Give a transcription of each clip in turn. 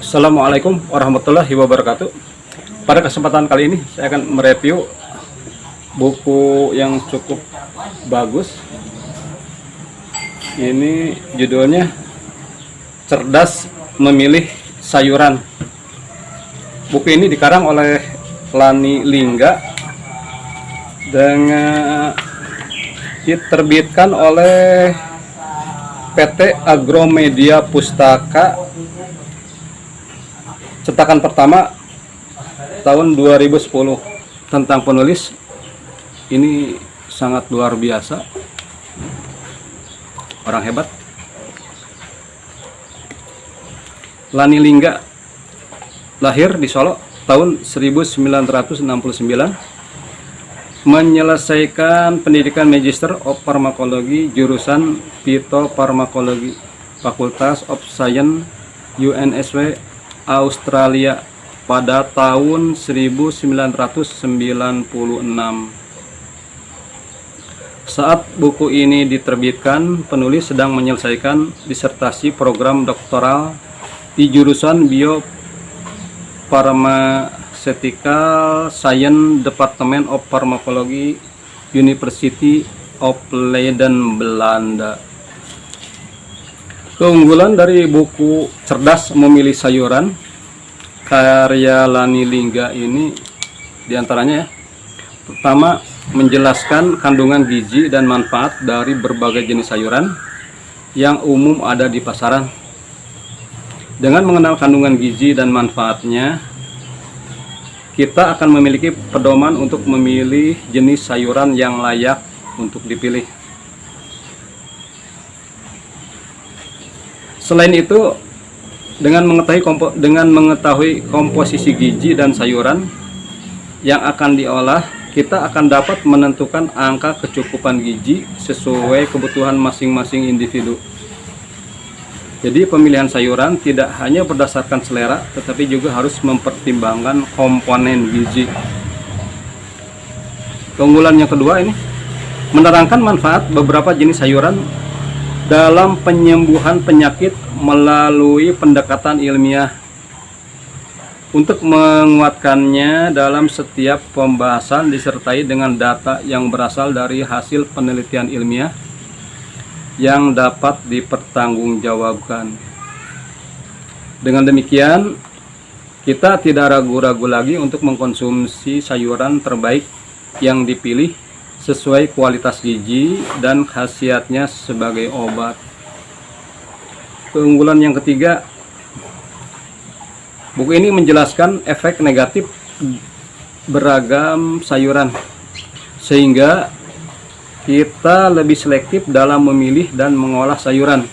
Assalamualaikum warahmatullahi wabarakatuh. Pada kesempatan kali ini saya akan mereview buku yang cukup bagus. Ini judulnya Cerdas Memilih Sayuran. Buku ini dikarang oleh Lani Lingga dengan diterbitkan oleh PT Agromedia Pustaka, cetakan pertama tahun 2010. Tentang penulis, ini sangat luar biasa, orang hebat. Lani Lingga lahir di Solo tahun 1969, menyelesaikan pendidikan Magister of Pharmacology jurusan Phytofarmakologi, Faculty of Science, UNSW, Australia pada tahun 1996. Saat buku ini diterbitkan, penulis sedang menyelesaikan disertasi program doktoral di jurusan Biopharmaceutical Science, Department of Pharmacology, University of Leiden, Belanda. Keunggulan dari buku Cerdas Memilih Sayuran karya Lani Lingga ini diantaranya pertama, menjelaskan kandungan gizi dan manfaat dari berbagai jenis sayuran yang umum ada di pasaran. Dengan mengenal kandungan gizi dan manfaatnya, kita akan memiliki pedoman untuk memilih jenis sayuran yang layak untuk dipilih. Selain itu, dengan mengetahui komposisi gizi dan sayuran yang akan diolah, kita akan dapat menentukan angka kecukupan gizi sesuai kebutuhan masing-masing individu. Jadi pemilihan sayuran tidak hanya berdasarkan selera, tetapi juga harus mempertimbangkan komponen gizi. Keunggulan yang kedua ini, menerangkan manfaat beberapa jenis sayuran dalam penyembuhan penyakit melalui pendekatan ilmiah. Untuk menguatkannya, dalam setiap pembahasan disertai dengan data yang berasal dari hasil penelitian ilmiah yang dapat dipertanggungjawabkan. Dengan demikian, kita tidak ragu-ragu lagi untuk mengkonsumsi sayuran terbaik yang dipilih sesuai kualitas gizi dan khasiatnya sebagai obat. Keunggulan yang ketiga, buku ini menjelaskan efek negatif beragam sayuran, sehingga kita lebih selektif dalam memilih dan mengolah sayuran.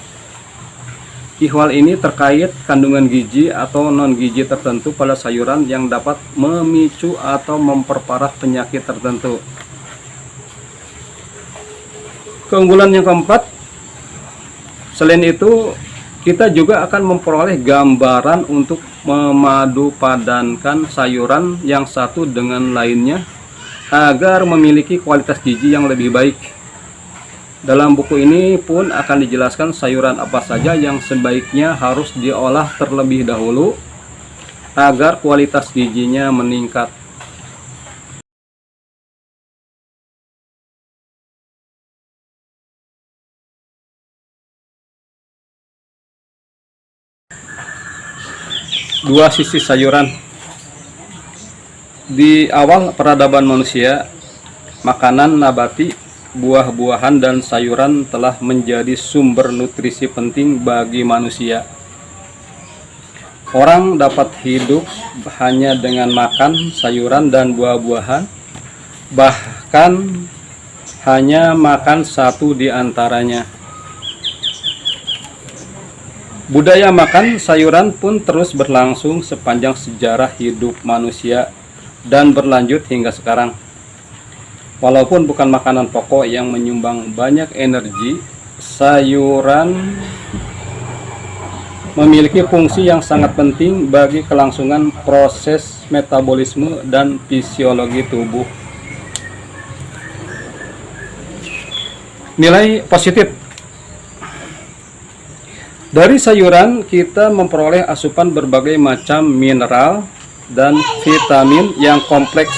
Ihwal ini terkait kandungan gizi atau non-gizi tertentu pada sayuran yang dapat memicu atau memperparah penyakit tertentu. Keunggulan yang keempat, selain itu kita juga akan memperoleh gambaran untuk memadupadankan sayuran yang satu dengan lainnya agar memiliki kualitas gizi yang lebih baik. Dalam buku ini pun akan dijelaskan sayuran apa saja yang sebaiknya harus diolah terlebih dahulu agar kualitas gizinya meningkat. Dua sisi sayuran. Di awal peradaban manusia, makanan nabati, buah-buahan dan sayuran telah menjadi sumber nutrisi penting bagi manusia. Orang dapat hidup hanya dengan makan sayuran dan buah-buahan, bahkan hanya makan satu di antaranya. Budaya makan sayuran pun terus berlangsung sepanjang sejarah hidup manusia dan berlanjut hingga sekarang. Walaupun bukan makanan pokok yang menyumbang banyak energi, sayuran memiliki fungsi yang sangat penting bagi kelangsungan proses metabolisme dan fisiologi tubuh. Nilai positif. Dari sayuran kita memperoleh asupan berbagai macam mineral dan vitamin yang kompleks,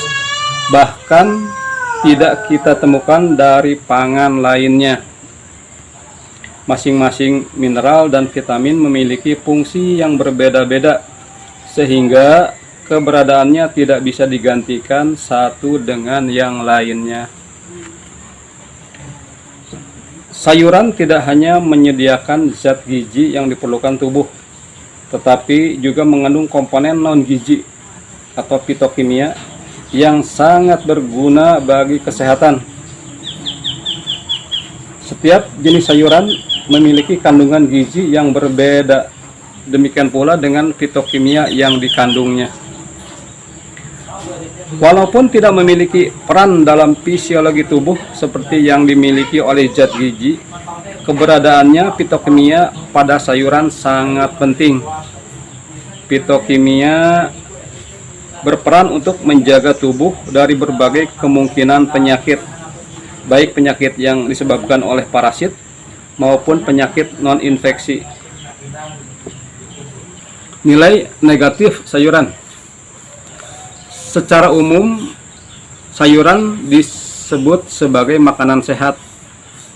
bahkan tidak kita temukan dari pangan lainnya. Masing-masing mineral dan vitamin memiliki fungsi yang berbeda-beda, sehingga keberadaannya tidak bisa digantikan satu dengan yang lainnya. Sayuran tidak hanya menyediakan zat gizi yang diperlukan tubuh, tetapi juga mengandung komponen non-gizi atau fitokimia yang sangat berguna bagi kesehatan. Setiap jenis sayuran memiliki kandungan gizi yang berbeda, demikian pula dengan fitokimia yang dikandungnya. Walaupun tidak memiliki peran dalam fisiologi tubuh seperti yang dimiliki oleh zat gizi, keberadaannya fitokimia pada sayuran sangat penting. Fitokimia berperan untuk menjaga tubuh dari berbagai kemungkinan penyakit, baik penyakit yang disebabkan oleh parasit maupun penyakit non-infeksi. Nilai negatif sayuran. Secara umum, sayuran disebut sebagai makanan sehat.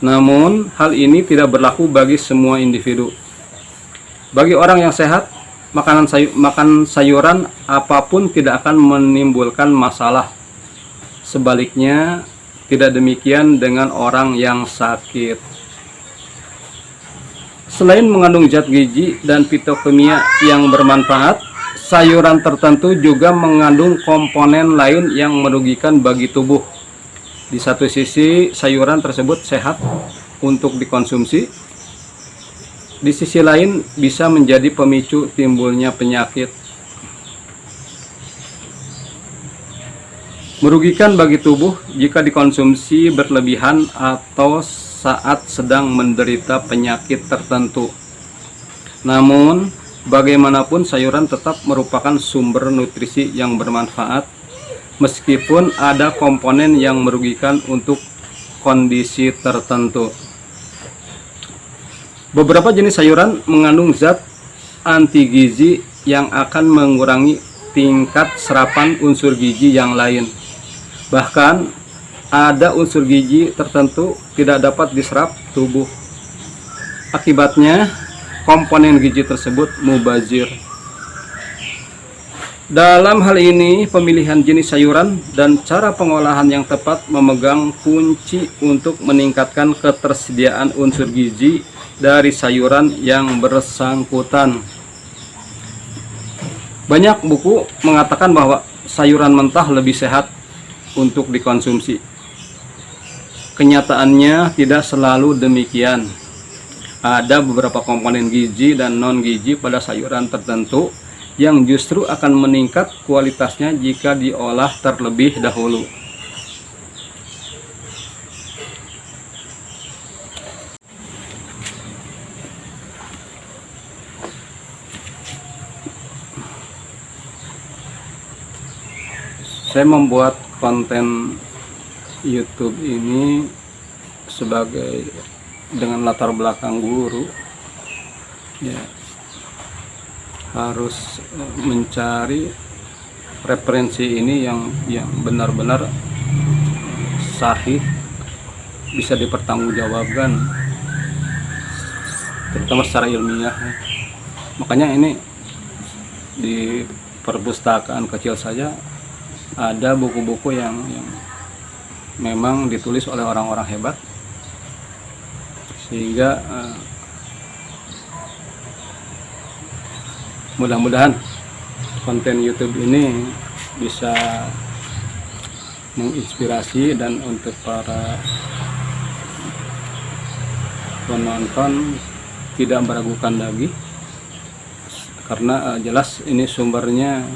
Namun, hal ini tidak berlaku bagi semua individu. Bagi orang yang sehat, makan sayuran apapun tidak akan menimbulkan masalah. Sebaliknya, tidak demikian dengan orang yang sakit. Selain mengandung zat gizi dan fitokimia yang bermanfaat, sayuran tertentu juga mengandung komponen lain yang merugikan bagi tubuh. Di satu sisi, sayuran tersebut sehat untuk dikonsumsi. Di sisi lain, bisa menjadi pemicu timbulnya penyakit. Merugikan bagi tubuh jika dikonsumsi berlebihan atau saat sedang menderita penyakit tertentu. Namun, bagaimanapun sayuran tetap merupakan sumber nutrisi yang bermanfaat, meskipun ada komponen yang merugikan untuk kondisi tertentu. Beberapa jenis sayuran mengandung zat anti gizi yang akan mengurangi tingkat serapan unsur gizi yang lain. Bahkan, ada unsur gizi tertentu tidak dapat diserap tubuh. Akibatnya, komponen gizi tersebut mubazir. Dalam hal ini, pemilihan jenis sayuran dan cara pengolahan yang tepat memegang kunci untuk meningkatkan ketersediaan unsur gizi dari sayuran yang bersangkutan. Banyak buku mengatakan bahwa sayuran mentah lebih sehat untuk dikonsumsi. Kenyataannya tidak selalu demikian. Ada beberapa komponen gizi dan non-gizi pada sayuran tertentu yang justru akan meningkat kualitasnya jika diolah terlebih dahulu. Saya membuat konten YouTube ini sebagai dengan latar belakang guru, ya, harus mencari referensi ini yang benar-benar sahih, bisa dipertanggungjawabkan, terutama secara ilmiah. Makanya ini di perpustakaan kecil saja ada buku-buku yang memang ditulis oleh orang-orang hebat, sehingga mudah-mudahan konten YouTube ini bisa menginspirasi, dan untuk para penonton tidak meragukan lagi, karena jelas ini sumbernya